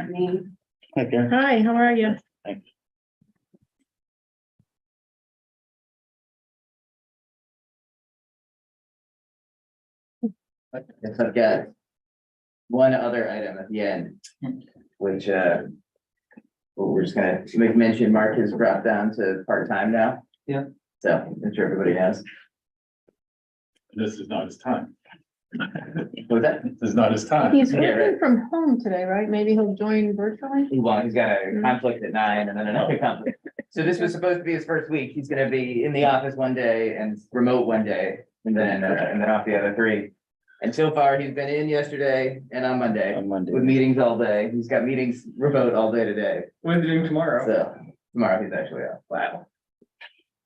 Okay. Hi, how are you? Yes, I've got one other item at the end, which we're just gonna make mention. Mark has dropped down to part-time now. Yeah. So I'm sure everybody has. This is not his time. What was that? This is not his time. He's Yeah, right. working from home today, right? Maybe he'll join virtually? Well, he's got a conflict at 9 and then another conflict. So this was supposed to be his first week. He's gonna be in the office one day and remote one day and then off the other 3. And so far, he's been in yesterday and on Monday with meetings all day. He's got meetings remote all day today. When's doing tomorrow? So tomorrow he's actually off. Wow.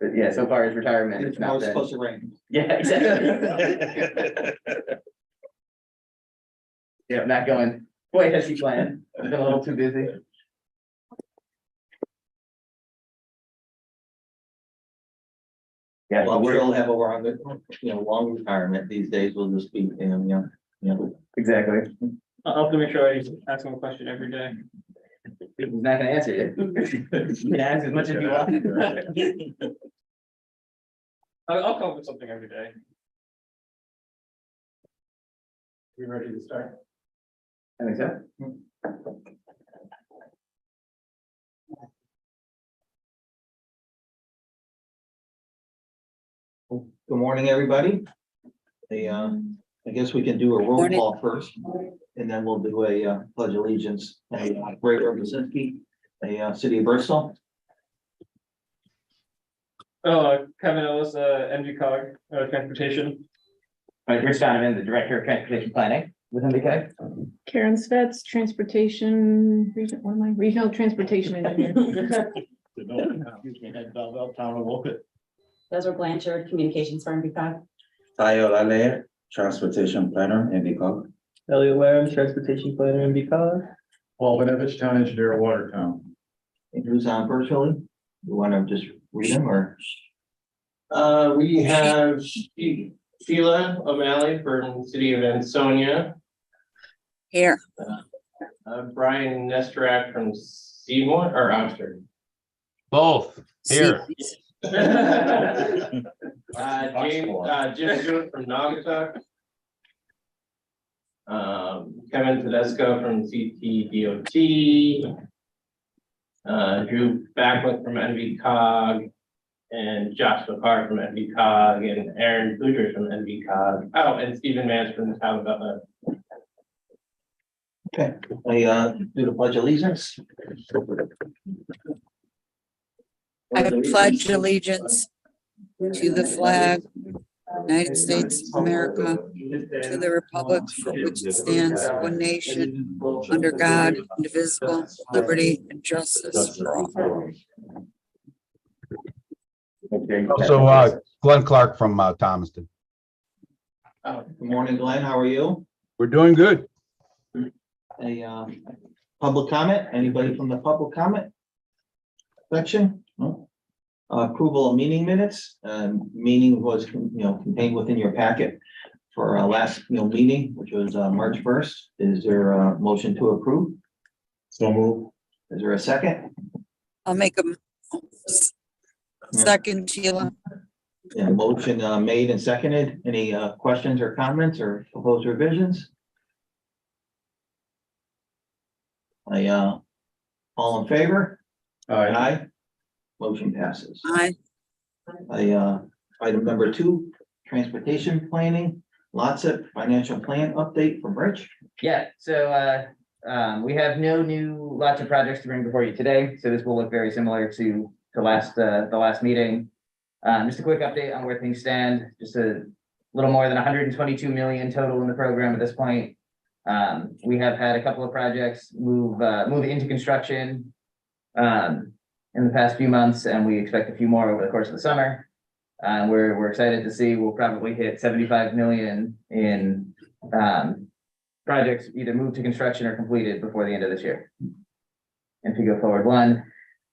But yeah, so far his retirement. It's not been- supposed to rain. Yeah, exactly. Yeah, not going quite as he planned. I've been a little too busy. Yeah, Well, so we'll have a long retirement these days. We'll just be, exactly. I'll have to make sure I ask him a question every day. He's not gonna answer you. You can ask as much as you want. I'll come up with something every day. We ready to start? I think so. Good morning, everybody. I guess we can do a roll call first, and then we'll do a pledge of allegiance. Ray Rogozinski, City of Bristol. Kevin Ellis, NVCOG, transportation. All right, Rich Donovan, the Director of Transportation Planning with NVCOG. Karen Svets, transportation, regional transportation engineer. Desiree Blanchard, communications firm, NVCOG. Tayo Lale, transportation planner, NVCOG. Elliot Warren, transportation planner, NVCOG. Paul Benovich, town engineer of Watertown. And who's on virtually? You want to just read them or? We have Sheila O'Malley from City of Ansonia. Here. Brian Nestorak from Seymour or Oxford. Both here. James, Jim Stewart from Naugatuck. Kevin Tedesco from CTDOT. Drew Backlund from NVCOG. And Josh McCart from NVCOG and Aaron Boudre from NVCOG. Oh, and Stephen Mans from the town of Butler. Okay, I do the pledge of allegiance. I pledge allegiance to the flag, United States of America, to the republic for which it stands, one nation, under God, indivisible, liberty and justice for all. Also, Glenn Clark from Thomaston. Good morning, Glenn. How are you? We're doing good. A public comment? Anybody from the public comment section? No? Approval of meeting minutes. Meeting was contained within your packet for our last meeting, which was March 1st. Is there a motion to approve? So move. Is there a second? I'll make a second, Sheila. Yeah, motion made and seconded. Any questions or comments or proposed revisions? All in favor? Aye. Motion passes. Aye. Item number 2, transportation planning, lots of financial plan update from Rich. Yeah, so we have no new lots of projects to bring before you today, so this will look very similar to the last meeting. Just a quick update on where things stand, just a little more than 122 million total in the program at this point. We have had a couple of projects move into construction in the past few months, and we expect a few more over the course of the summer. We're excited to see we'll probably hit 75 million in projects either moved to construction or completed before the end of this year. And if you go forward one,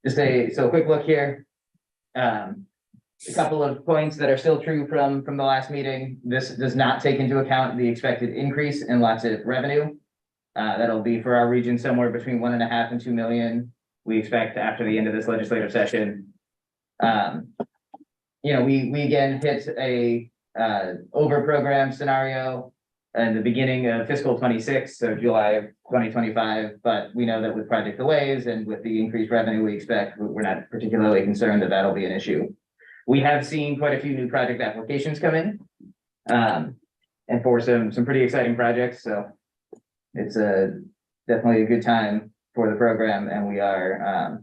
so a quick look here. A couple of points that are still true from the last meeting. This does not take into account the expected increase in lots of revenue. That'll be for our region somewhere between 1.5 and 2 million. We expect after the end of this legislative session. We again hit a over program scenario in the beginning of fiscal 26, so July of 2025. But we know that with project delays and with the increased revenue we expect, we're not particularly concerned that that'll be an issue. We have seen quite a few new project applications come in, and for some pretty exciting projects. So it's definitely a good time for the program, and we are,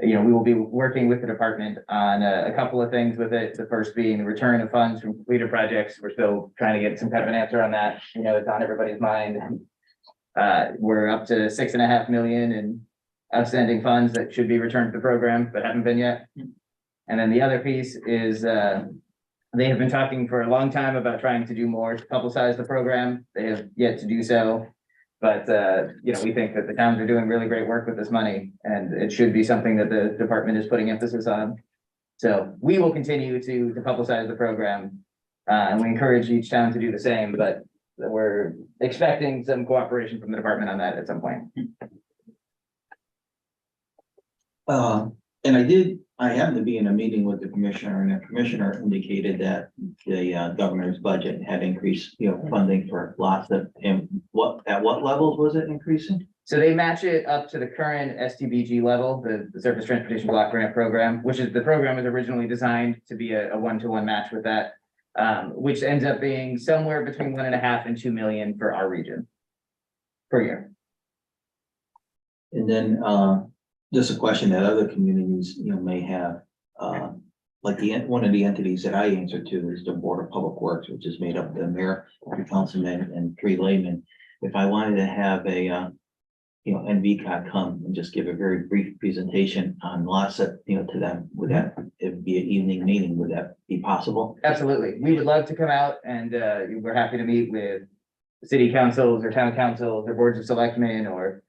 we will be working with the department on a couple of things with it. The first being the return of funds from completed projects. We're still trying to get some kind of an answer on that. It's on everybody's mind. We're up to 6.5 million in outstanding funds that should be returned to the program, but haven't been yet. And then the other piece is, they have been talking for a long time about trying to do more to publicize the program. They have yet to do so. But, we think that the towns are doing really great work with this money, and it should be something that the department is putting emphasis on. So we will continue to publicize the program, and we encourage each town to do the same, but we're expecting some cooperation from the department on that at some point. And I happened to be in a meeting with the commissioner, and the commissioner indicated that the governor's budget had increased, funding for lots of, and at what levels was it increasing? So they match it up to the current STBG level, the Surface Transportation Block Grant Program, which is the program was originally designed to be a 1-to-1 match with that, which ends up being somewhere between 1.5 and 2 million for our region per year. And then, just a question that other communities, may have, like one of the entities that I answer to is the Board of Public Works, which is made up of the mayor, 3 councilmen, and 3 laymen. If I wanted to have a, NVCOG come and just give a very brief presentation on lots of, to them, would that, it'd be an evening meeting, would that be possible? Absolutely. We would love to come out, and we're happy to meet with city councils or town councils or boards of selectmen or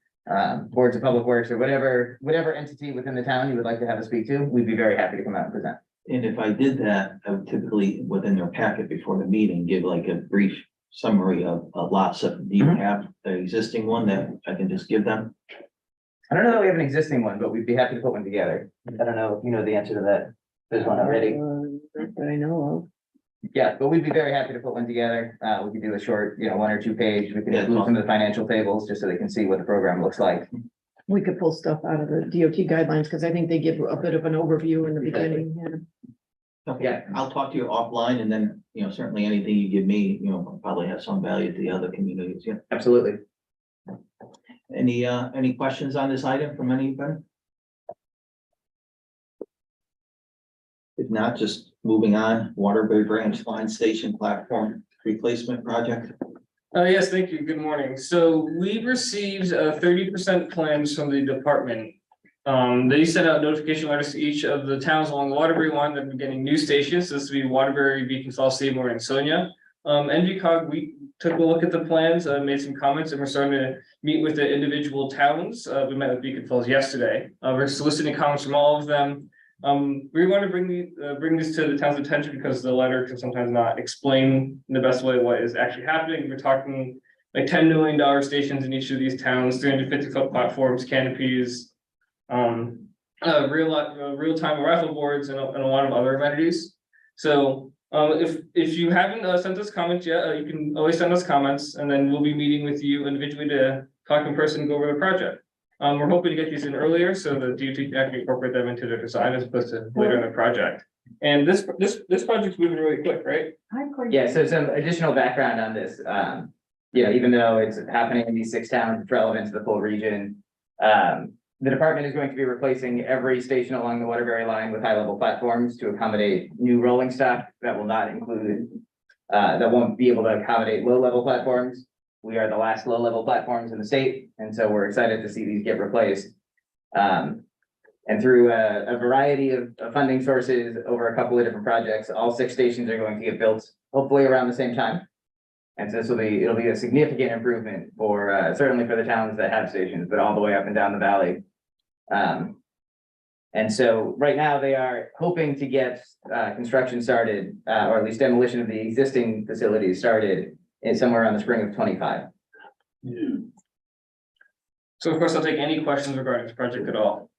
boards of public works or whatever entity within the town you would like to have us speak to. We'd be very happy to come out and present. And if I did that, I would typically, within their packet before the meeting, give like a brief summary of lots of, do you have an existing one that I can just give them? I don't know that we have an existing one, but we'd be happy to put one together. I don't know if you know the answer to that. There's one already. That I know Yeah, but we'd be very happy to put one together. We could do a short, 1 or 2 page. We could Yeah, include some of the financial tables just so they can see what the program looks like. of. We could pull stuff out of the DOT guidelines, because I think they give a bit of an overview in the Exactly. beginning. Okay, Yeah. I'll talk to you offline, and then, certainly anything you give me, will probably have some value to the other communities, yeah. Absolutely. Any questions on this item from anybody? If not, just moving on, Waterbury Branch Line Station Platform Replacement Project. Yes, thank you. Good morning. So we received 30% plans from the department. They sent out notification letters to each of the towns along the Waterbury line that are getting new stations. This would be Waterbury, Beacon Falls, Seymour, and Sonia. NVCOG, we took a look at the plans, made some comments, and we're starting to meet with the individual towns. We met with Beacon Falls yesterday. We're soliciting comments from all of them. We want to bring this to the town's attention because the letter can sometimes not explain in the best way what is actually happening. We're talking like $10 million stations in each of these towns, 350-foot platforms, canopies, real-time rifle boards, and a lot of other amenities. So if you haven't sent us comments yet, you can always send us comments, and then we'll be meeting with you individually to talk in person and go over the project. We're hoping to get these in earlier so the DOT can actually incorporate them into their design as opposed to later in the project. And this project's moving really quick, right? Yeah, so some additional background on this. Even though it's happening in these 6 towns, it's relevant to the full region. The department is going to be replacing every station along the Waterbury line with high-level platforms to accommodate new rolling stock that will not include, that won't be able to accommodate low-level platforms. We are the last low-level platforms in the state, and so we're excited to see these get replaced. And through a variety of funding sources over a couple of different projects, all 6 stations are going to get built hopefully around the same time. And so it'll be a significant improvement for certainly for the towns that have stations, but all the way up and down the valley. And so right now they are hoping to get construction started, or at least demolition of the existing facilities started in somewhere around the spring of 25. So of course, I'll take any questions regarding this project at all.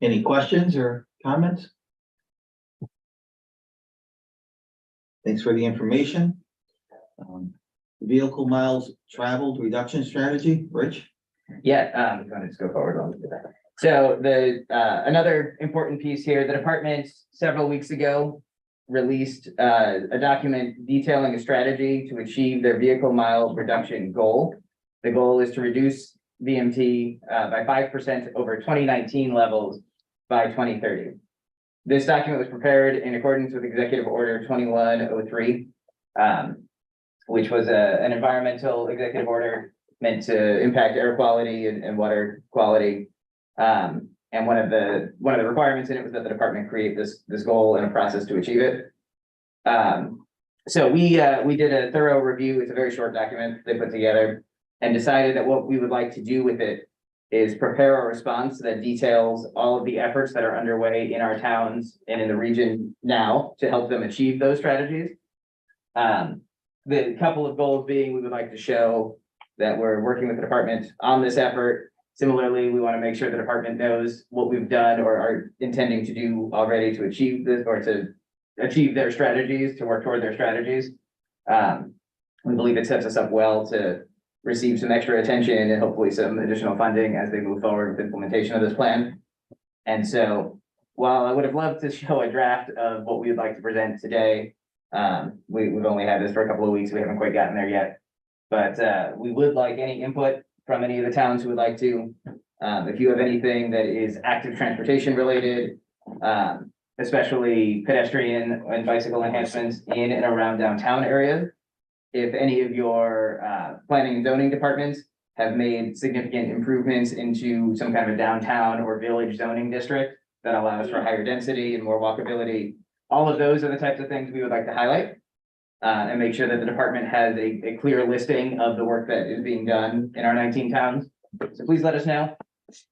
Any questions or comments? Thanks for the information. Vehicle miles traveled reduction strategy, Rich? Yeah, I'm going to just go forward on to that. So the, another important piece here, the department several weeks ago released, a document detailing a strategy to achieve their vehicle mile reduction goal. The goal is to reduce VMT, by 5% over 2019 levels by 2030. This document was prepared in accordance with Executive Order 2103, which was an environmental executive order meant to impact air quality and water quality. And one of the requirements in it was that the department create this goal and a process to achieve it. So we did a thorough review. It's a very short document they put together, and decided that what we would like to do with it is prepare a response that details all of the efforts that are underway in our towns and in the region now to help them achieve those strategies. The couple of goals being, we would like to show that we're working with the department on this effort. Similarly, we want to make sure the department knows what we've done or are intending to do already to achieve this, or to achieve their strategies, to work toward their strategies. We believe it sets us up well to receive some extra attention and hopefully some additional funding as they move forward with implementation of this plan. And so while I would have loved to show a draft of what we would like to present today, we've only had this for a couple of weeks. We haven't quite gotten there yet. But we would like any input from any of the towns who would like to. If you have anything that is active transportation related, especially pedestrian and bicycle enhancements in and around downtown areas. If any of your planning and zoning departments have made significant improvements into some kind of a downtown or village zoning district that allows for higher density and more walkability, all of those are the types of things we would like to highlight. And make sure that the department has a clear listing of the work that is being done in our 19 towns. So please let us know.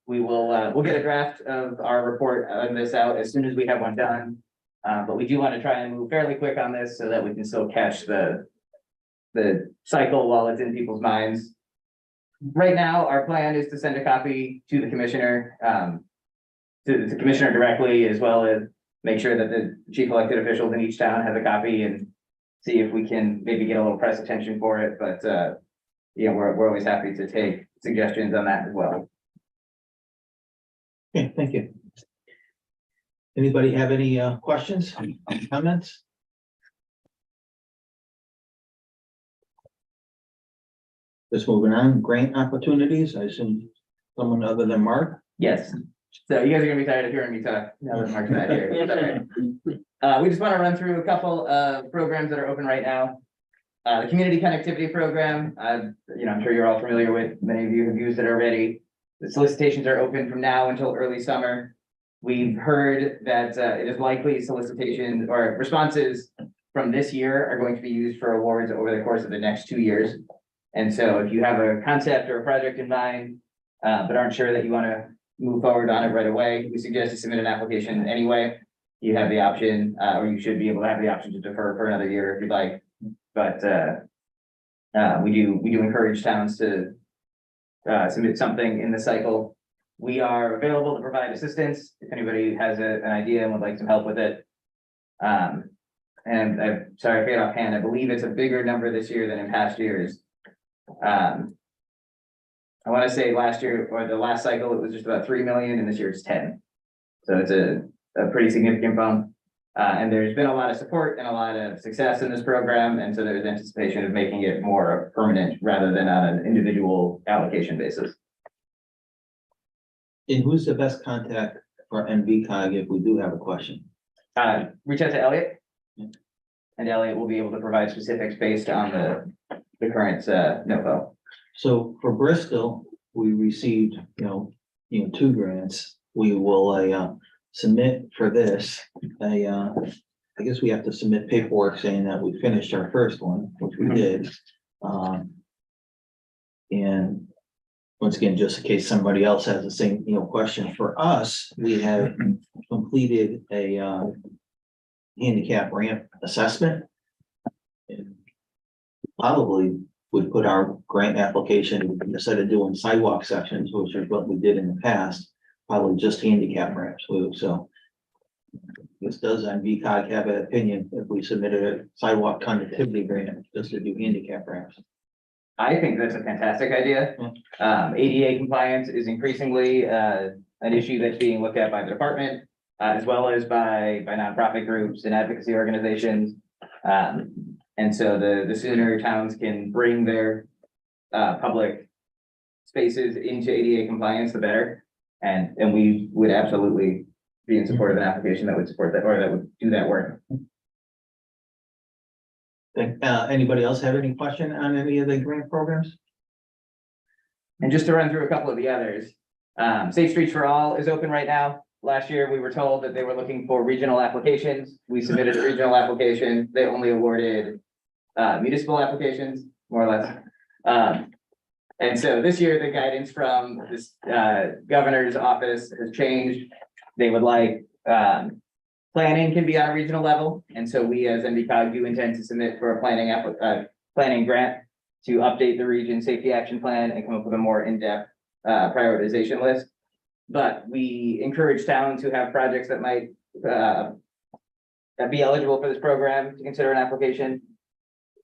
We will, we'll get a draft of our report on this out as soon as we have one done. But we do want to try and move fairly quick on this so that we can still catch the cycle while it's in people's minds. Right now, our plan is to send a copy to the commissioner, to the commissioner directly, as well as make sure that the chief elected officials in each town has a copy, and see if we can maybe get a little press attention for it. But yeah, we're always happy to take suggestions on that as well. Okay, thank you. Anybody have any questions, comments? Just moving on, grant opportunities, I assume someone other than Mark? Yes. So you guys are gonna be tired of hearing me talk now that Mark's not here. We just want to run through a couple of programs that are open right now. The community connectivity program, I'm sure you're all familiar with, many of you have used it already. The solicitations are open from now until early summer. We've heard that it is likely solicitations or responses from this year are going to be used for awards over the course of the next 2 years. And so if you have a concept or a project in mind, but aren't sure that you want to move forward on it right away, we suggest you submit an application anyway. You have the option, or you should be able to have the option to defer for another year if you'd like. But we do encourage towns to submit something in the cycle. We are available to provide assistance if anybody has an idea and would like some help with it. And I'm sorry, I forget offhand, I believe it's a bigger number this year than in past years. I want to say last year or the last cycle, it was just about 3 million, and this year it's 10. So it's a pretty significant bump. And there's been a lot of support and a lot of success in this program. And so there's anticipation of making it more permanent rather than on an individual allocation basis. And who's the best contact for NVCOG if we do have a question? Reach out to Elliot. And Elliot will be able to provide specifics based on the current NOFO. So for Bristol, we received, 2 grants. We will submit for this. I guess we have to submit paperwork saying that we finished our first one, which we did. And once again, just in case somebody else has the same, question for us, we have completed a handicap ramp assessment. And probably would put our grant application, instead of doing sidewalk sections, which is what we did in the past, probably just handicap ramps, so. This does NVCOG have an opinion if we submitted a sidewalk connectivity grant just to do handicap ramps? I think that's a fantastic idea. ADA compliance is increasingly an issue that's being looked at by the department, as well as by nonprofit groups and advocacy organizations. And so the sooner towns can bring their public spaces into ADA compliance, the better. And we would absolutely be in support of an application that would support that, or that would do that work. Anybody else have any question on any of the grant programs? And just to run through a couple of the others, Safe Streets for All is open right now. Last year, we were told that they were looking for regional applications. We submitted a regional application. They only awarded municipal applications, more or less. And so this year, the guidance from this governor's office has changed. They would like planning can be on a regional level. And so we as NVCOG do intend to submit for a planning grant to update the region safety action plan and come up with a more in-depth prioritization list. But we encourage towns who have projects that might be eligible for this program to consider an application.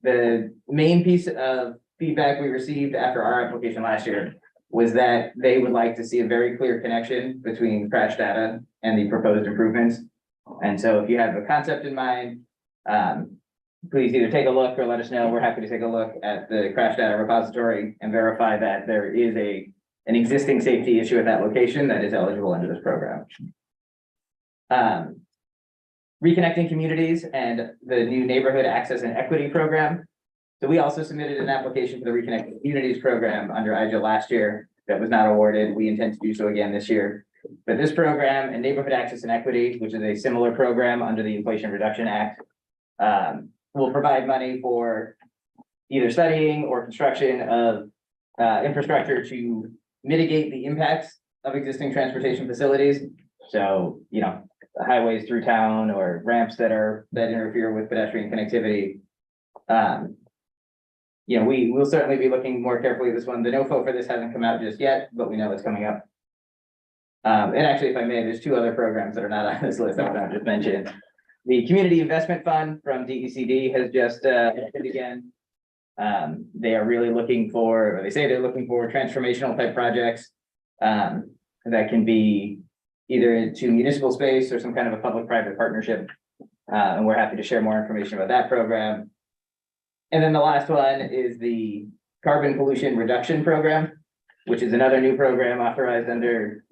The main piece of feedback we received after our application last year was that they would like to see a very clear connection between crash data and the proposed improvements. And so if you have a concept in mind, please either take a look or let us know. We're happy to take a look at the crash data repository and verify that there is an existing safety issue at that location that is eligible under this program. Reconnecting communities and the new neighborhood access and equity program. So we also submitted an application for the Reconnecting Communities program under IJA last year that was not awarded. We intend to do so again this year. But this program and neighborhood access and equity, which is a similar program under the Inflation Reduction Act, will provide money for either studying or construction of infrastructure to mitigate the impacts of existing transportation facilities. So, you know, highways through town or ramps that interfere with pedestrian connectivity. You know, we will certainly be looking more carefully at this one. The NOFO for this hasn't come out just yet, but we know it's coming up. And actually, if I may, there's two other programs that are not on this list that I just mentioned. The Community Investment Fund from DECD has just hit again. They are really looking for, or they say they're looking for transformational type projects that can be either into municipal space or some kind of a public-private partnership. And we're happy to share more information about that program. And then the last one is the Carbon Pollution Reduction Program, which is another new program authorized under,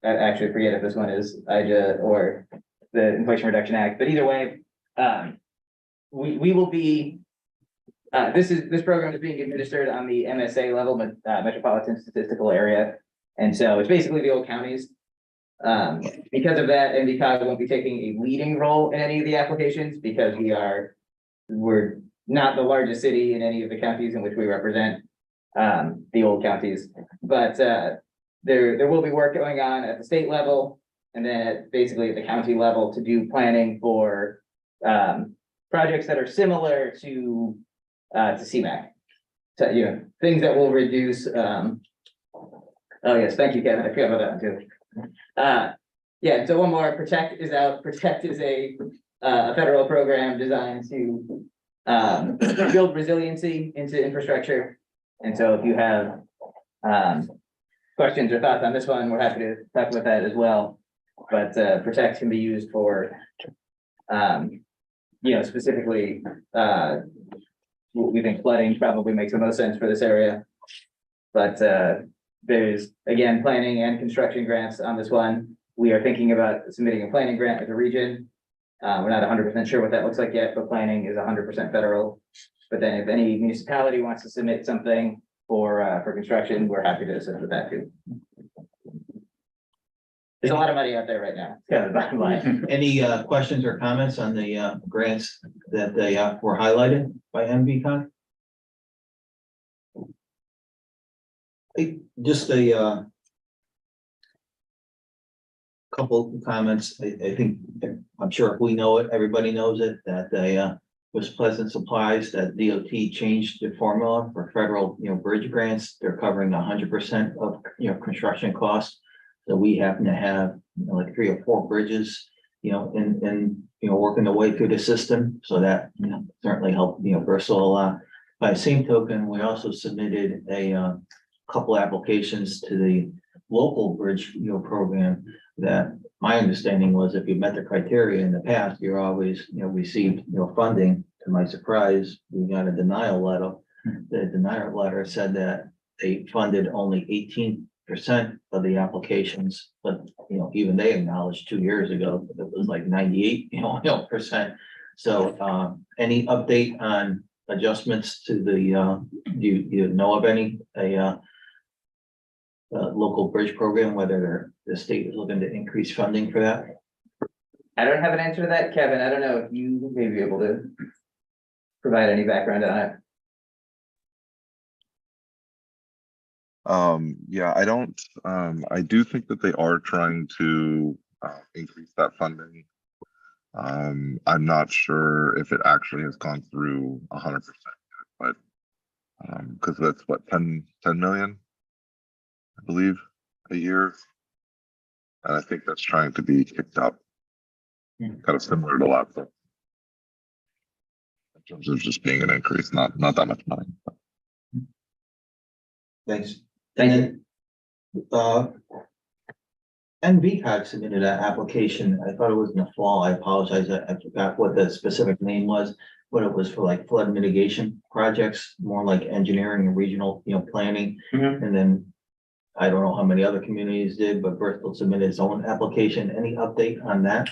I actually forget if this one is IJA or the Inflation Reduction Act, but either way, we will be, this program is being administered on the MSA level, but Metropolitan Statistical Area. And so it's basically the old counties. Because of that, NVCOG won't be taking a leading role in any of the applications because we're not the largest city in any of the counties in which we represent the old counties. But there will be work going on at the state level and then basically at the county level to do planning for projects that are similar to CMAQ. So, you know, things that will reduce, oh yes, thank you, Kevin. I forgot about that one too. Yeah, so one more, Protect is out. Protect is a federal program designed to build resiliency into infrastructure. And so if you have questions or thoughts on this one, we're happy to talk about that as well. But Protect can be used for, you know, specifically, we think flooding probably makes the most sense for this area. But there's, again, planning and construction grants on this one. We are thinking about submitting a planning grant as a region. We're not 100% sure what that looks like yet, but planning is 100% federal. But then if any municipality wants to submit something for construction, we're happy to assist with that too. There's a lot of money out there right now. It's kind of the bottom line. Any questions or comments on the grants that they were highlighted by NVCOG? Just a couple of comments. I think, I'm sure if we know it, everybody knows it, that was pleasant surprised that DOT changed the formula for federal, bridge grants. They're covering 100% of, construction costs. So we happen to have, like 3 or 4 bridges, working their way through the system. So that, certainly helped, Bristol a lot. By the same token, we also submitted a couple applications to the local bridge, program that my understanding was if you met the criteria in the past, you're always, received, funding. To my surprise, we got a denial letter. The denial letter said that they funded only 18% of the applications, but, even they acknowledged 2 years ago, that it was like 98, percent. So, any update on adjustments to the, do you know of any, local bridge program, whether the state is looking to increase funding for that? I don't have an answer to that, Kevin. I don't know if you may be able to provide any background on it. Yeah, I don't, I do think that they are trying to increase that funding. I'm not sure if it actually has gone through 100%, but because that's what 10 million, I believe, a year. And I think that's trying to be kicked up, kind of similar to last year. In terms of just being an increase, not that much money. Thanks. And then, NVCOG submitted an application. I thought it was in the fall. I apologize. I forgot what the specific name was, but it was for like flood mitigation projects, more like engineering and regional, planning. And then I don't know how many other communities did, but Bristol submitted its own application. Any update on that?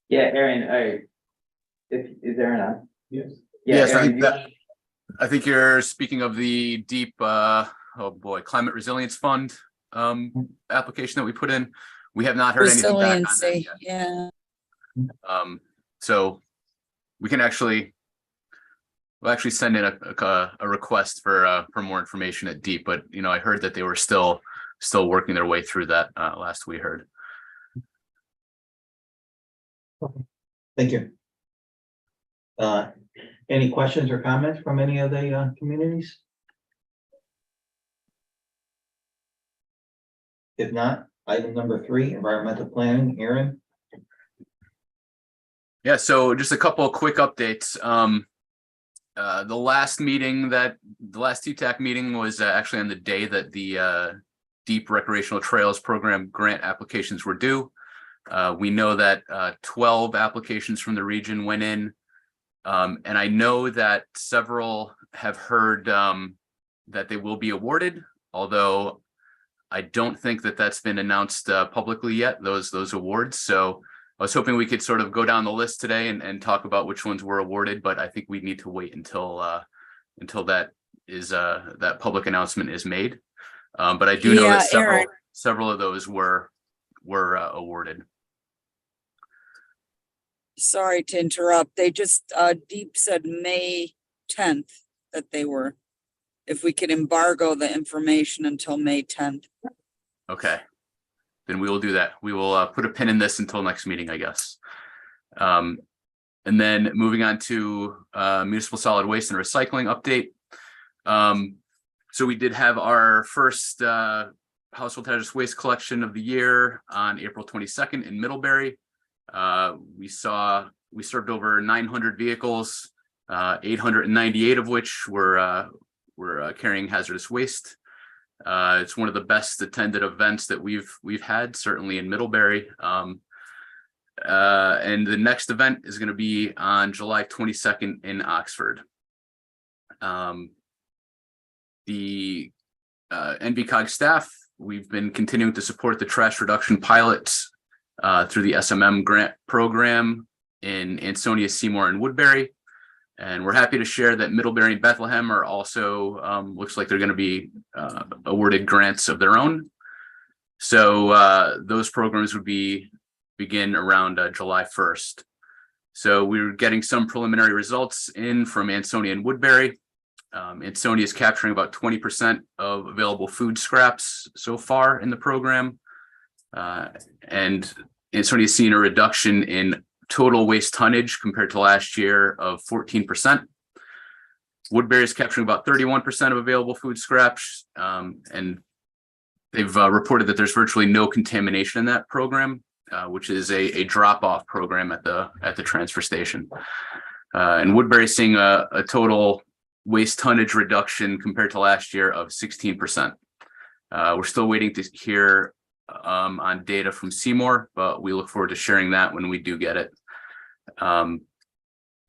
Yeah, Aaron, is Aaron on? Yes. Yeah, Yes, Aaron, I think you're speaking of the deep, climate resilience fund application that we put in. We have not heard anything back on that Resiliency, yet. yeah. So we can we'll actually send in a request for more information at deep, but I heard that they were still working their way through that last we heard. Thank you. Any questions or comments from any of the communities? If not, item number 3, environmental planning, Aaron. Yeah, so just a couple of quick updates. The last TTAC meeting was actually on the day that the Deep Recreational Trails Program grant applications were due. We know that 12 applications from the region went in. And I know that several have heard that they will be awarded, although I don't think that that's been announced publicly yet, those awards. So I was hoping we could sort of go down the list today and talk about which ones were awarded, but I think we need to wait until that public announcement is made. But I do know that several of those were awarded. Sorry to interrupt. They just, Deep said May 10th that they were, if we could embargo the information until May 10th. Okay, then we will do that. We will put a pin in this until next meeting, I guess. And then moving on to municipal solid waste and recycling update. So we did have our first household hazardous waste collection of the year on April 22nd in Middlebury. We served over 900 vehicles, 898 of which were carrying hazardous waste. It's one of the best attended events that we've had, certainly in Middlebury. And the next event is going to be on July 22nd in Oxford. The NVCOG staff, we've been continuing to support the trash reduction pilots through the SMM grant program in Ansonia, Seymour, and Woodbury. And we're happy to share that Middlebury and Bethlehem are also, looks like they're going to be awarded grants of their own. So those programs would begin around July 1st. So we're getting some preliminary results in from Ansonia and Woodbury. Ansonia is capturing about 20% of available food scraps so far in the program. And Ansonia has seen a reduction in total waste tonnage compared to last year of 14%. Woodbury is capturing about 31% of available food scraps, and they've reported that there's virtually no contamination in that program, which is a drop-off program at the transfer station. And Woodbury is seeing a total waste tonnage reduction compared to last year of 16%. We're still waiting to hear on data from Seymour, but we look forward to sharing that when we do get it. And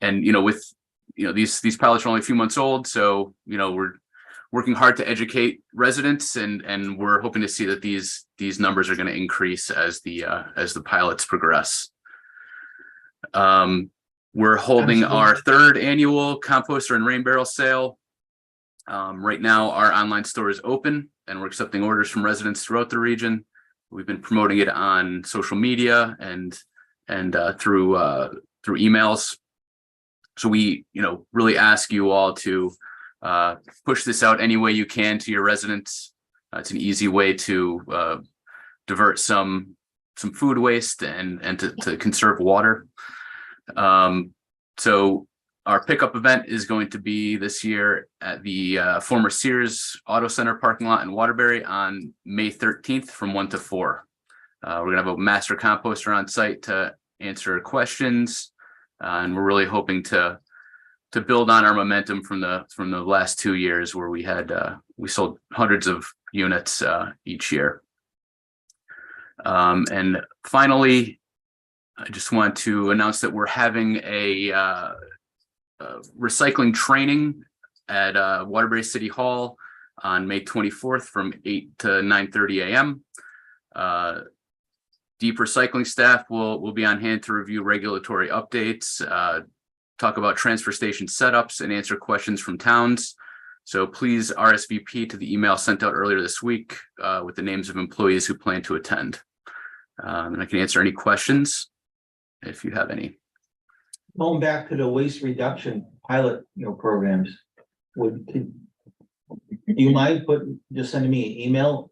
with these pilots are only a few months old, so we're working hard to educate residents, and we're hoping to see that these numbers are going to increase as the pilots progress. We're holding our third annual composter and rain barrel sale. Right now, our online store is open, and we're accepting orders from residents throughout the region. We've been promoting it on social media and through emails. So we, really ask you all to push this out any way you can to your residents. It's an easy way to divert some food waste and to conserve water. So our pickup event is going to be this year at the former Sears Auto Center parking lot in Waterbury on May 13th from 1 to 4. We're gonna have a master composter on site to answer questions, and we're really hoping to build on our momentum from the last 2 years where we sold hundreds of units each year. And finally, I just want to announce that we're having a recycling training at Waterbury City Hall on May 24th from 8 to 9:30 a.m. Deep recycling staff will be on hand to review regulatory updates, talk about transfer station setups, and answer questions from towns. So please RSVP to the email sent out earlier this week with the names of employees who plan to attend. And I can answer any questions if you have any. Going back to the waste reduction pilot, programs, do you mind just sending me an email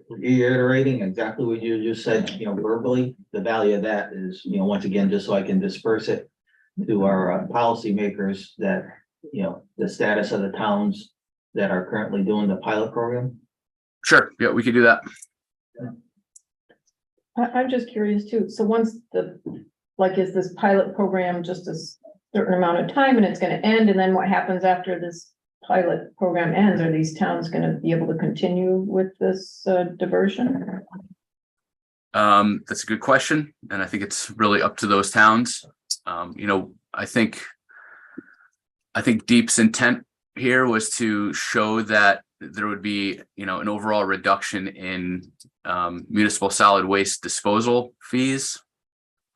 reiterating exactly what you just said, verbally? The value of that is, once again, just so I can disperse it to our policymakers that, the status of the towns that are currently doing the pilot program. Sure, yeah, we could do that. I'm just curious too. So once is this pilot program just a certain amount of time and it's gonna end? And then what happens after this pilot program ends? Are these towns gonna be able to continue with this diversion? That's a good question. And I think it's really up to those towns. I think Deep's intent here was to show that there would be, an overall reduction in municipal solid waste disposal fees,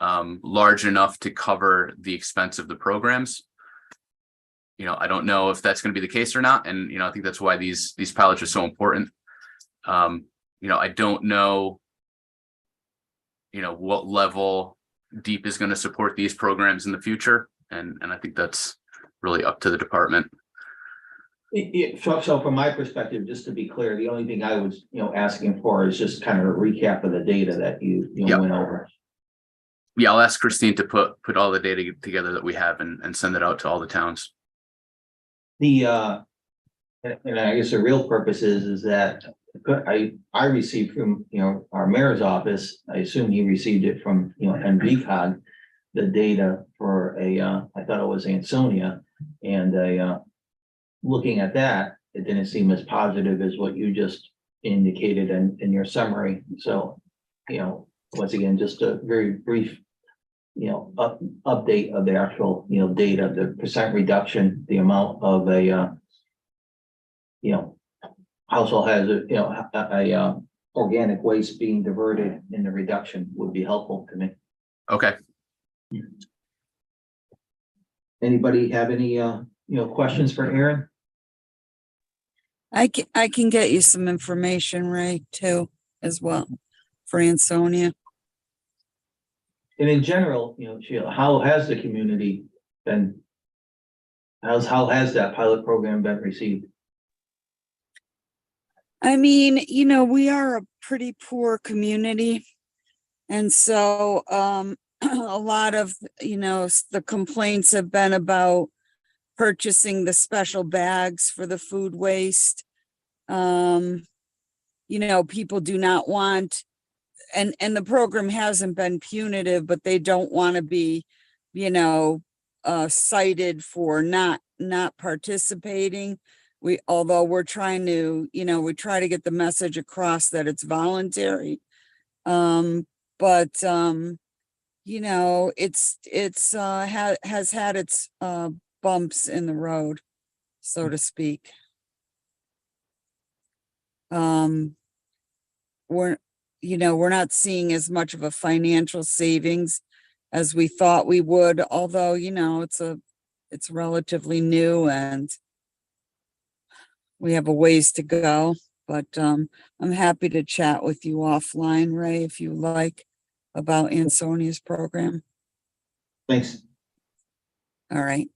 large enough to cover the expense of the programs. I don't know if that's going to be the case or not. And, I think that's why these pilots are so important. I don't know, what level Deep is going to support these programs in the future. And I think that's really up to the department. So from my perspective, just to be clear, the only thing I was, asking for is just kind of a recap of the data that you went over. Yeah, I'll ask Christine to put all the data together that we have and send it out to all the towns. And I guess the real purpose is that I received from, our mayor's office, I assume he received it from, NVCOG, the data for I thought it was Ansonia, and looking at that, it didn't seem as positive as what you just indicated in your summary. So, once again, just a very brief, update of the actual, data, the percent reduction, the amount of household has a organic waste being diverted in the reduction would be helpful to me. Okay. Anybody have any, questions for Aaron? I can get you some information, Ray, too, as well, for Ansonia. And in general, Sheila, how has the community been? How has that pilot program been received? I mean, we are a pretty poor community. And so a lot of, the complaints have been about purchasing the special bags for the food waste. People do not want, and the program hasn't been punitive, but they don't want to be, cited for not participating. Although we're trying to, we try to get the message across that it's voluntary. But has had its bumps in the road, so to speak. We're not seeing as much of a financial savings as we thought we would, although, it's relatively new and we have a ways to go, but I'm happy to chat with you offline, Ray, if you like, about Ansonia's program. Thanks. All right.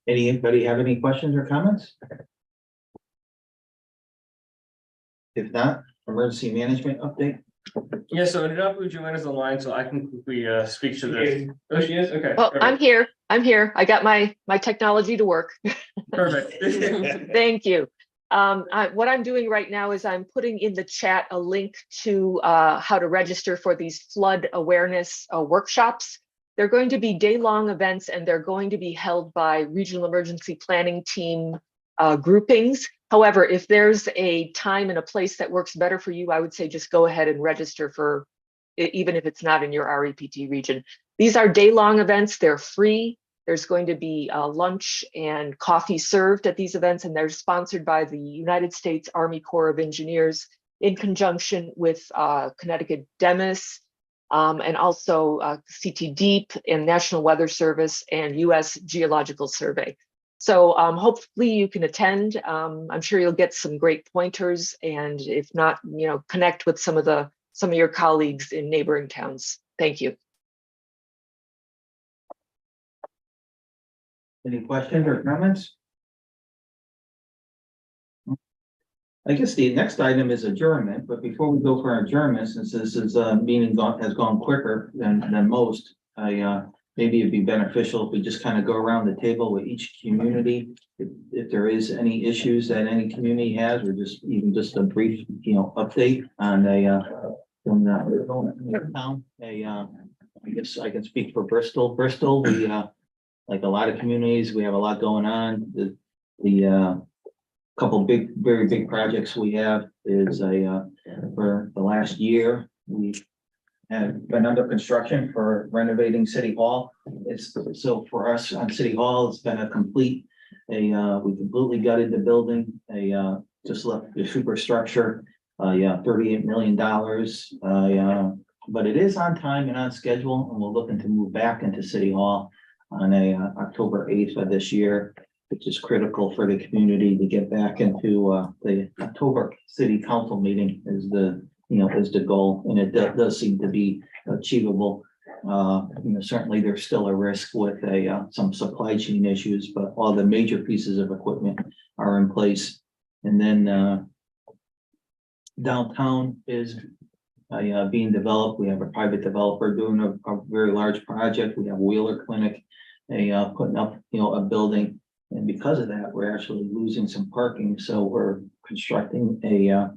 Anybody have any questions or comments? If not, emergency management update. Yeah, so I did not put Joanna's online, so I can quickly speak to this. Oh, she is? Okay. Well, I'm here. I got my technology to work. Perfect. Thank you. What I'm doing right now is I'm putting in the chat a link to how to register for these flood awareness workshops. They're going to be day-long events, and they're going to be held by regional emergency planning team groupings. However, if there's a time and a place that works better for you, I would say just go ahead and register for it, even if it's not in your REPT region. These are day-long events. They're free. There's going to be lunch and coffee served at these events, and they're sponsored by the United States Army Corps of Engineers in conjunction with Connecticut DEMIS, and also CT Deep and National Weather Service and US Geological Survey. So hopefully you can attend. I'm sure you'll get some great pointers, and if not, connect with some of your colleagues in neighboring towns. Thank you. Any questions or comments? I guess the next item is adjournment, but before we go for adjournment, since this is meeting has gone quicker than most, maybe it'd be beneficial if we just kind of go around the table with each community. If there is any issues that any community has, or even just a brief, update on from the town. I guess I can speak for Bristol. Bristol, we like a lot of communities, we have a lot going on. The couple very big projects we have is for the last year, we have been under construction for renovating City Hall. So for us on City Hall, it's been a complete, we completely gutted the building, just left the superstructure, $38 million. But it is on time and on schedule, and we're looking to move back into City Hall on October 8th of this year, which is critical for the community to get back into the October City Council meeting is the goal, and it does seem to be achievable. Certainly there's still a risk with some supply chain issues, but all the major pieces of equipment are in place. And then downtown is being developed. We have a private developer doing a very large project. We have Wheeler Clinic putting up a building, and because of that, we're actually losing some parking. So we're constructing a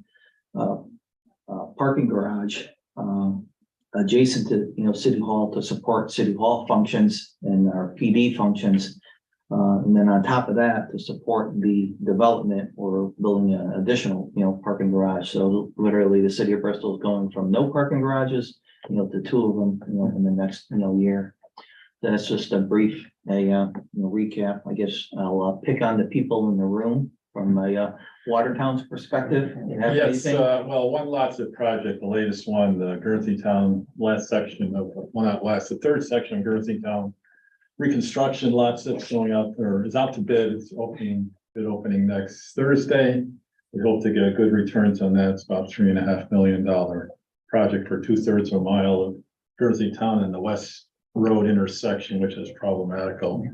parking garage adjacent to City Hall to support City Hall functions and our PD functions. And then on top of that, to support the development, we're building an additional parking garage. So literally the city of Bristol is going from no parking garages to 2 of them in the next year. That's just a brief recap. I guess I'll pick on the people in the room from a Watertown's perspective. You have Yes, anything? well, one Lotsit project, the latest one, the Gerthytown last section of, well, not last, the third section of Gerthytown reconstruction. Lotsit's going out, or is out to bid. It's bid opening next Thursday. We hope to get good returns on that. It's about $3.5 million project for 2/3 of a mile of Gerthytown and the West Road intersection, which is problematical.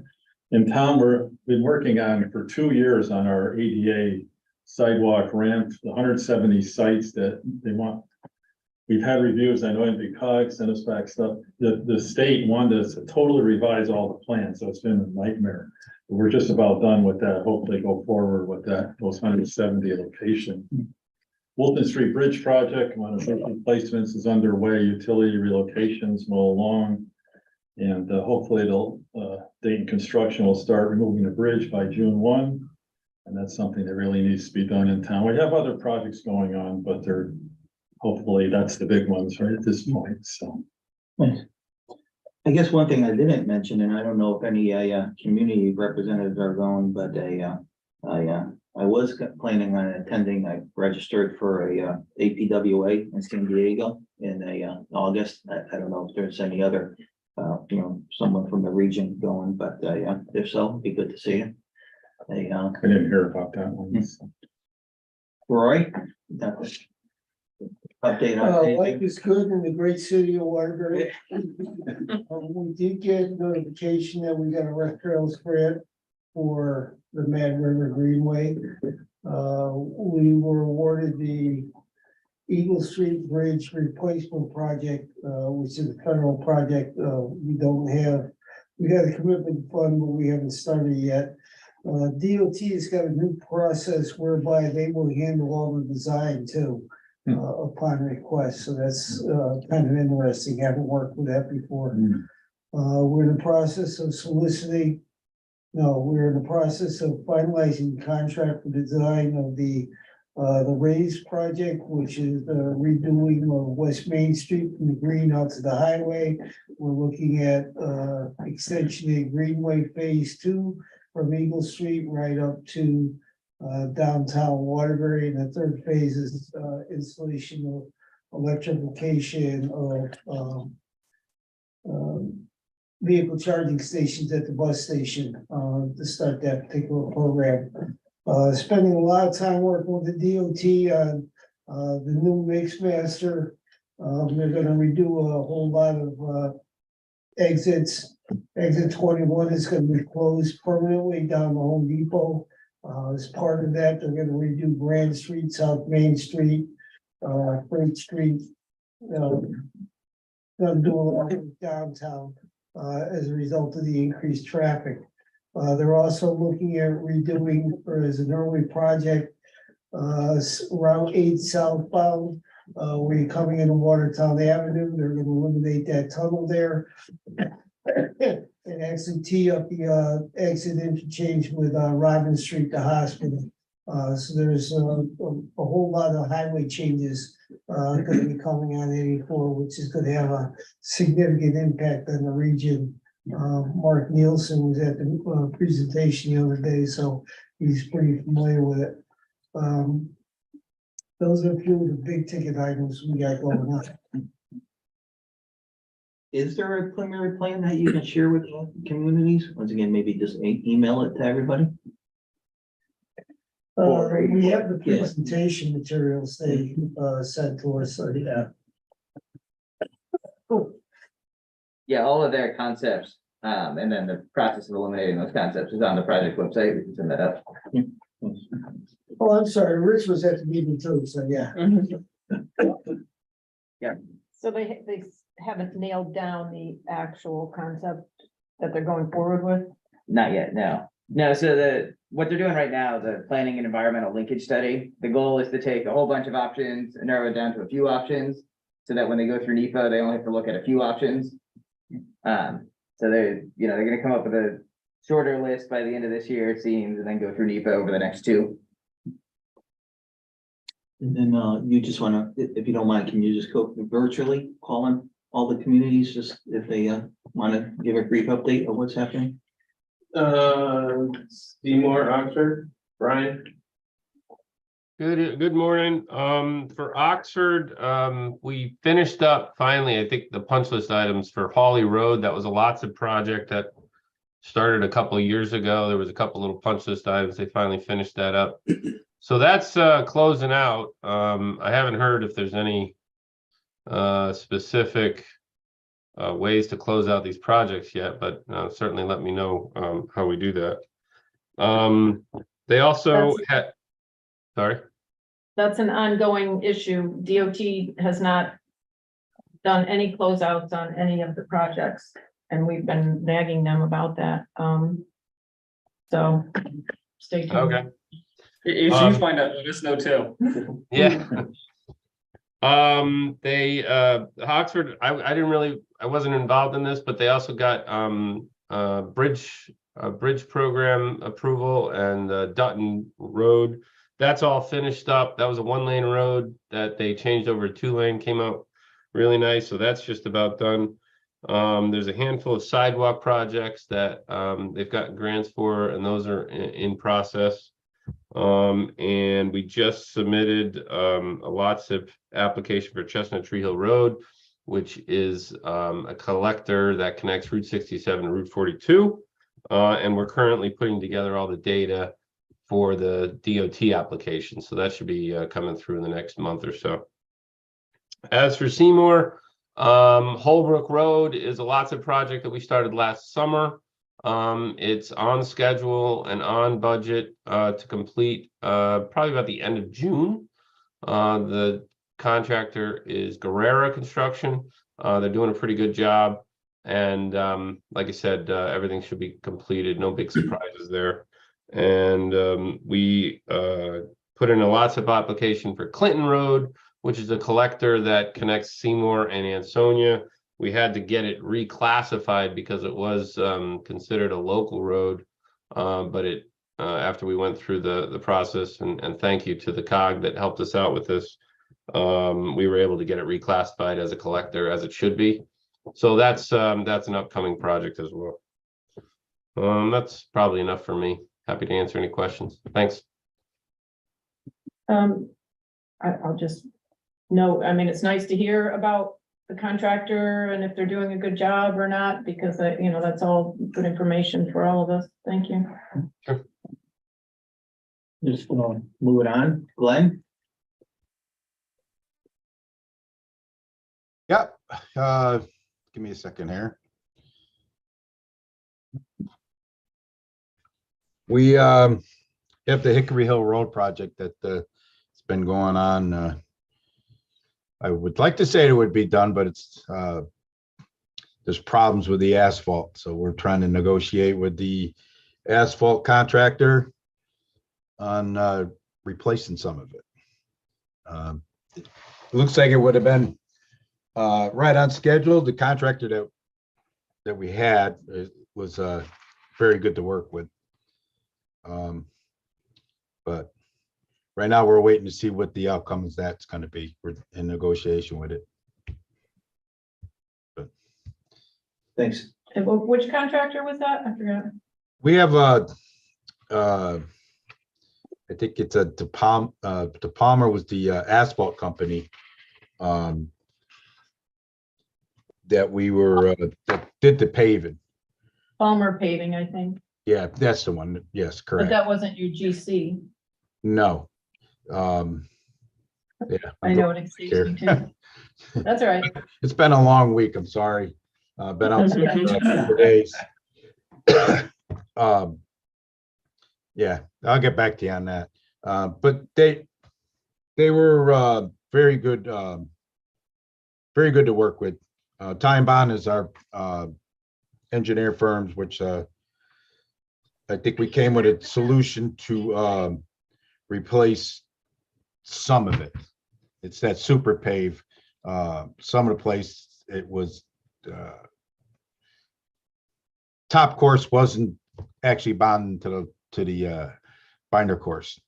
In town, we've been working on for 2 years on our ADA sidewalk ramp, the 170 sites that they want. We've had reviews, I know NVCOG sent us back stuff, the state wanted us to totally revise all the plans, so it's been a nightmare. We're just about done with that, hopefully go forward with that, those 170 locations. Wilton Street Bridge project, one of the replacements is underway, utility relocations well along. And hopefully Dayton Construction will start removing the bridge by June 1. And that's something that really needs to be done in town. We have other projects going on, but they're, hopefully that's the big ones right at this point, so. I guess one thing I didn't mention, and I don't know if any community representatives are going, but I was planning on attending. I registered for a APWA in San Diego in August. I don't know if there's any other someone from the region going, but yeah, if so, it'd be good to see you. I didn't hear about that one. So. Roy, update on life is good in the great city of Waterbury. We did get notification that we got a rec trails grant for the Mad River Greenway. We were awarded the Eagle Street Bridge Replacement Project, which is a federal project. We got a commitment fund, but we haven't started yet. DOT has got a new process whereby they will handle all the design too, upon request. So that's kind of interesting. Haven't worked with that before. We're in the process of we're in the process of finalizing the contract for design of the Raise project, which is the redoing of West Main Street from the green out to the highway. We're looking at extension of Greenway Phase 2 from Eagle Street right up to downtown Waterbury. And the third phase is installation of electrification of vehicle charging stations at the bus station to start that particular program. Spending a lot of time working with the DOT on the new mix master. They're gonna redo a whole lot of exits. Exit 21 is gonna be closed permanently down the Home Depot. As part of that, they're gonna redo Grand Street, South Main Street, Freight Street. Gonna do a lot of downtown as a result of the increased traffic. They're also looking at redoing, or as an early project, Route 8 southbound, where you're coming into Watertown Avenue. They're going to eliminate that tunnel there and actually tee up the exit interchange with Robin Street, the hospital. So there's a whole lot of highway changes going to be coming on 84, which is going to have a significant impact on the region. Mark Nielsen was at the presentation the other day, so he's pretty familiar with it. Those are a few of the big ticket items we got going on. is there a preliminary plan that you can share with the communities? Once again, maybe just email it to everybody. We have the presentation materials they sent to us, so yeah. Yeah, all of their concepts, and then the process of eliminating those concepts is on the project website. We can send that up. Oh, I'm sorry, Rich was at the meeting too, so yeah. Yeah. So they haven't nailed down the actual concept that they're going forward with? Not yet, no. No, so what they're doing right now, the planning and environmental linkage study, the goal is to take a whole bunch of options and narrow it down to a few options. So that when they go through NEPA, they only have to look at a few options. So they're gonna come up with a shorter list by the end of this year, it seems, and then go through NEPA over the next 2. And then you just wanna, if you don't mind, can you just go virtually calling all the communities, just if they wanna give a brief update of what's happening? Seymour, Oxford, Brian. Good morning. For Oxford, we finished up finally, I think the punch list items for Hawley Road. That was a Lots project that started a couple of years ago. There was a couple little punch list items. They finally finished that up. So that's closing out. I haven't heard if there's any specific ways to close out these projects yet, but certainly let me know how we do that. They also had. Sorry? That's an ongoing issue. DOT has not done any closeouts on any of the projects, and we've been nagging them about that. So stay tuned. Okay. If you find out, let us know too. Yeah. Oxford, I wasn't involved in this, but they also got bridge program approval and Dutton Road. That's all finished up. That was a 1-lane road that they changed over to 2-lane, came out really nice. So that's just about done. There's a handful of sidewalk projects that they've got grants for, and those are in process. And we just submitted a lots of application for Chestnut Tree Hill Road, which is a collector that connects Route 67 to Route 42. And we're currently putting together all the data for the DOT application. So that should be coming through in the next month or so. As for Seymour, Holbrook Road is a lots of project that we started last summer. It's on schedule and on budget to complete probably about the end of June. The contractor is Guerrera Construction. They're doing a pretty good job. And like I said, everything should be completed. No big surprises there. And we put in a lots of application for Clinton Road, which is a collector that connects Seymour and Ansonia. We had to get it reclassified because it was considered a local road, but it after we went through the process, and thank you to the COG that helped us out with this, we were able to get it reclassified as a collector as it should be. So that's an upcoming project as well. That's probably enough for me. Happy to answer any questions. Thanks. I'll just note, I mean, it's nice to hear about the contractor and if they're doing a good job or not, because you know, that's all good information for all of us. Thank you. Sure. Just gonna move it on. Glenn? Yep. Give me a second here. We have the Hickory Hill Road project that it's been going on. I would like to say it would be done, but it's there's problems with the asphalt. So we're trying to negotiate with the asphalt contractor on replacing some of it. It looks like it would have been right on schedule. The contractor that we had was very good to work with. But right now we're waiting to see what the outcome is that's going to be. We're in negotiation with it. But Thanks. And which contractor was that? I forgot. we have I think it's a De Palmer was the asphalt company that we were that did the paving. Palmer Paving, I think. Yeah, that's the one. Yes, But correct. that wasn't UGC. No. Yeah. I know it exceeds me too. That's all right. It's been a long week. I'm sorry. Been out for days. Yeah, I'll get back to you on that. But they were very good to work with. Time Bond is our engineer firms, which I think we came with a solution to replace some of it. It's that super pave. Some of the place it was top course wasn't actually bonded to the binder course,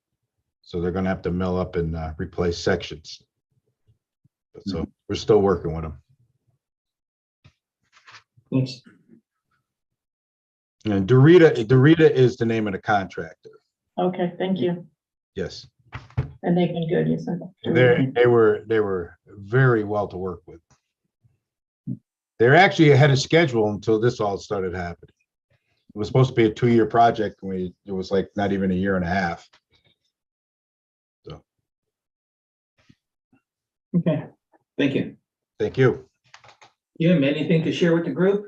so they're going to have to mill up and replace sections. So we're still working with them. Thanks. And Dorita is the name of the contractor. Okay, thank you. Yes. And they've been good, you said. They were very well to work with. They're actually ahead of schedule until this all started happening. It was supposed to be a 2-year project, and it was like not even a year and a half. So. Okay, thank you. Thank you. Jim, anything to share with the group?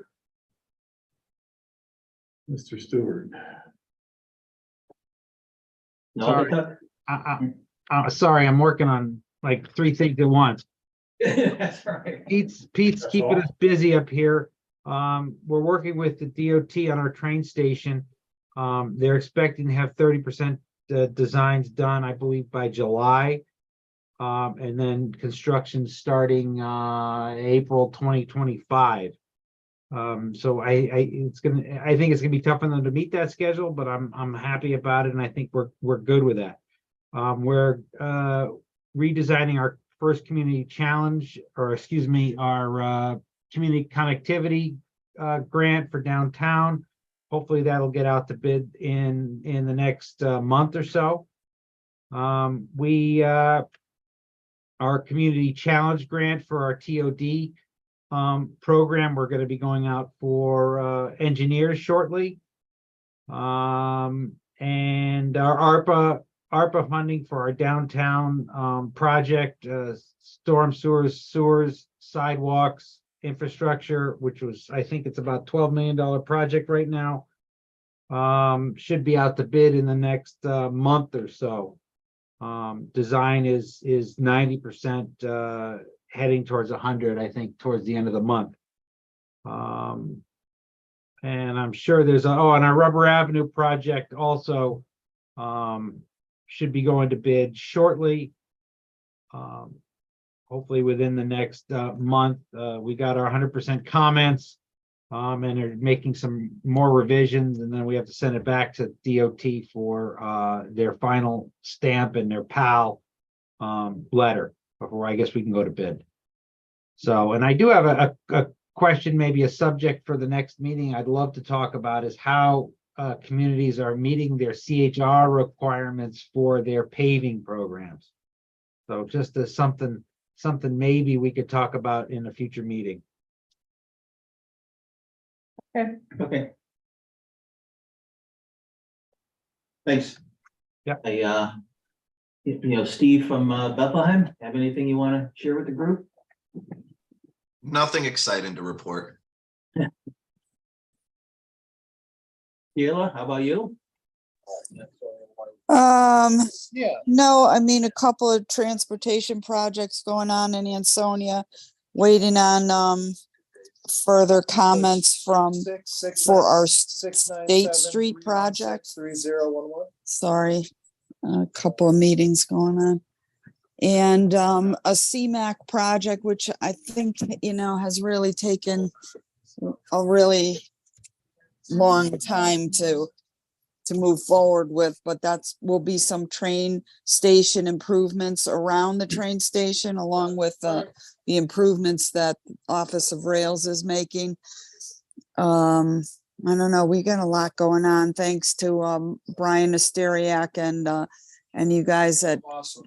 Mr. Stewart. No, Sorry. Tuck? sorry, I'm working on like 3 things at once. That's right. Pete's That's keeping all. us busy up here. We're working with the DOT on our train station. They're expecting to have 30% designs done, I believe, by July. And then construction starting April 2025. So I think it's gonna be tough for them to meet that schedule, but I'm happy about it, and I think we're good with that. We're redesigning our first community challenge, or excuse me, our community connectivity grant for downtown. Hopefully that'll get out to bid in the next month or so. Our community challenge grant for our TOD program, we're going to be going out for engineers shortly. And our ARPA funding for our downtown project, storm sewers, sidewalks, infrastructure, which was, I think it's about $12 million project right now. Should be out to bid in the next month or so. Design is 90% heading towards 100, I think, towards the end of the month. And I'm sure there's and our Rubber Avenue project also should be going to bid shortly. Hopefully within the next month. We got our 100% comments and are making some more revisions, and then we have to send it back to DOT for their final stamp and their PAL letter before I guess we can go to bid. So, and I do have a question, maybe a subject for the next meeting I'd love to talk about, is how communities are meeting their CHR requirements for their paving programs. So just as something maybe we could talk about in a future meeting. Okay. Thanks. Yeah. Steve from Bethlehem, have anything you want to share with the group? Nothing exciting to report. Sheila, how about you? No, I mean, a couple of transportation projects going on in Ansonia, waiting on further comments for our State Street project. 3011. Sorry, a couple of meetings going on. And a CMAC project, which I think, has really taken a really long time to move forward with, but will be some train station improvements around the train station, along with the improvements that Office of Rails is making. I don't know, we got a lot going on, thanks to Brian Asteriak and you guys at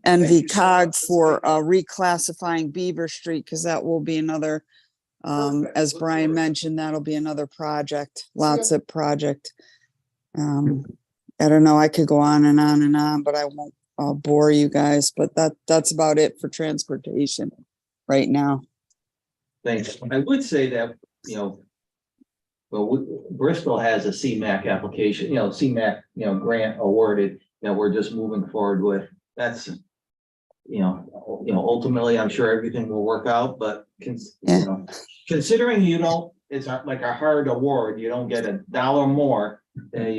NVCOG for reclassifying Beaver Street, because that will be another, as Brian mentioned, that'll be another project, lots of project. I don't know, I could go on and on and on, but I won't bore you guys, but that's about it for transportation right now. Thanks. I would say that, Bristol has a CMAC application, CMAC, grant awarded that we're just moving forward with. That's, ultimately, I'm sure everything will work out, but considering it's like a hard award, you don't get $1 more. I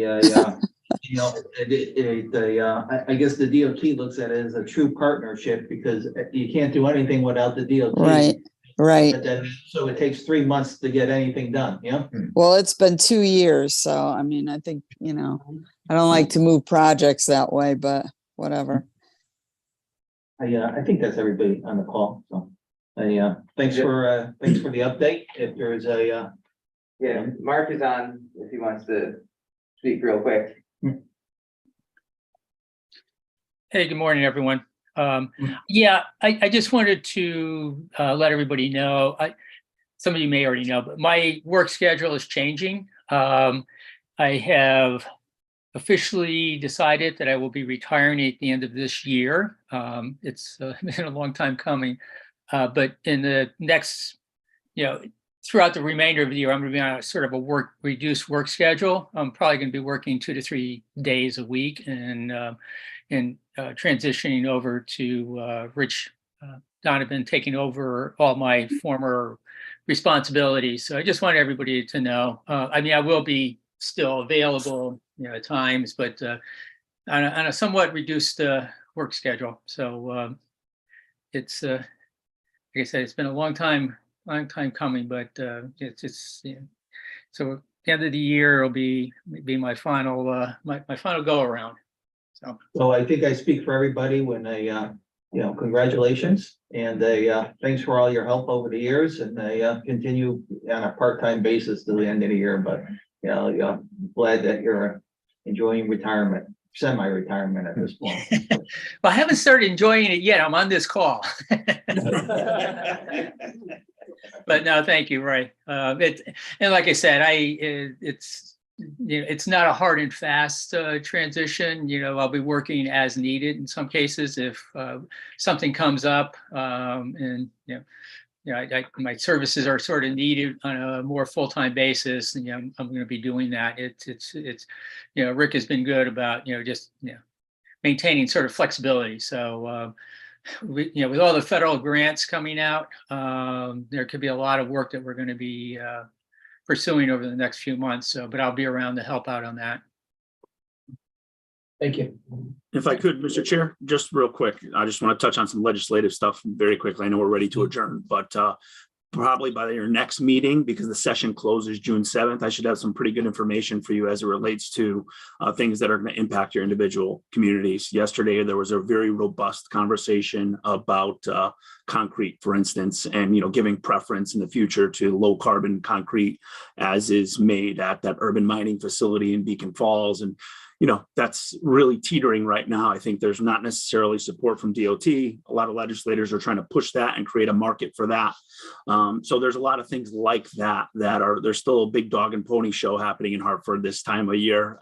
guess the DOT looks at it as a true partnership, because you can't do anything without the DOT. Right. But then, so it takes 3 months to get anything done, Well, it's been 2 years, so I mean, I think, I don't like to move projects that way, but whatever. I think that's everybody on the call, so. Thanks for the update. If there's Mark is on if he wants to speak real quick. Hey, good morning, everyone. I just wanted to let everybody know, some of you may already know, but my work schedule is changing. I have officially decided that I will be retiring at the end of this year. It's been a long time coming, but in the next, throughout the remainder of the year, I'm going to be on a sort of a reduced work schedule. I'm probably going to be working 2 to 3 days a week and transitioning over to Rich Donovan taking over all my former responsibilities. So I just want everybody to know. I mean, I will be still available, at times, but on a somewhat reduced work schedule. So it's like I said, it's been a long time coming, but it's so at the end of the year will be my final my final go around. So I think I speak for everybody when I, congratulations and thanks for all your help over the years, and I continue on a part-time basis till the end of the year, but glad that you're enjoying retirement, semi-retirement at this point. Well, I haven't started enjoying it yet. I'm on this call. But no, thank you, Roy. And like I said, it's not a hard and fast transition. I'll be working as needed in some cases if something comes up, and my services are sort of needed on a more full-time basis, and I'm going to be doing that. It's Rick has been good about just maintaining sort of flexibility. So with all the federal grants coming out, there could be a lot of work that we're going to be pursuing over the next few months. So, but I'll be around to help out on that. Thank you. If I could, Mr. Chair, just real quick, I just want to touch on some legislative stuff very quickly. I know we're ready to adjourn, but probably by your next meeting, because the session closes June 7th, I should have some pretty good information for you as it relates to things that are going to impact your individual communities. Yesterday, there was a very robust conversation about concrete, for instance, and giving preference in the future to low carbon concrete as is made at that urban mining facility in Beacon Falls. And that's really teetering right now. I think there's not necessarily support from DOT. A lot of legislators are trying to push that and create a market for that. So there's a lot of things like that there's still a big dog and pony show happening in Hartford this time of year.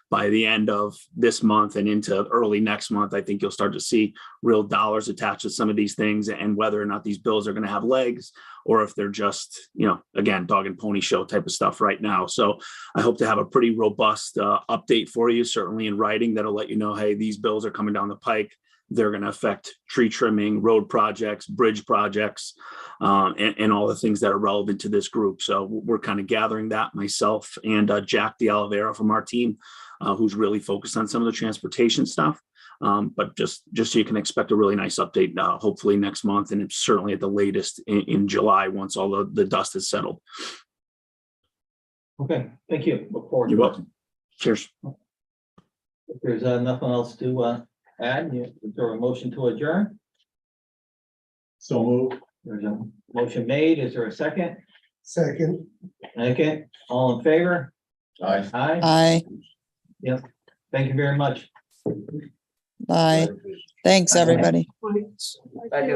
By the end of this month and into early next month, I think you'll start to see real dollars attached to some of these things, and whether or not these bills are going to have legs or if they're just, again, dog and pony show type of stuff right now. So I hope to have a pretty robust update for you, certainly in writing, that'll let you know, hey, these bills are coming down the pike. They're going to affect tree trimming, road projects, bridge projects, and all the things that are relevant to this group. So we're kind of gathering that, myself and Jack de Oliveira from our team, who's really focused on some of the transportation stuff. But just so you can expect a really nice update, hopefully next month, and it's certainly at the latest in July once all the dust is settled. Okay, thank you. Look forward to You're it. welcome. Cheers. If there's nothing else to add, is there a motion to adjourn? So move. There's a motion made. Is there a second? Second. Okay, all in favor? Aye. Aye. Aye, Yep. Thank you very much. bye. Thanks, everybody. Bye, Julie.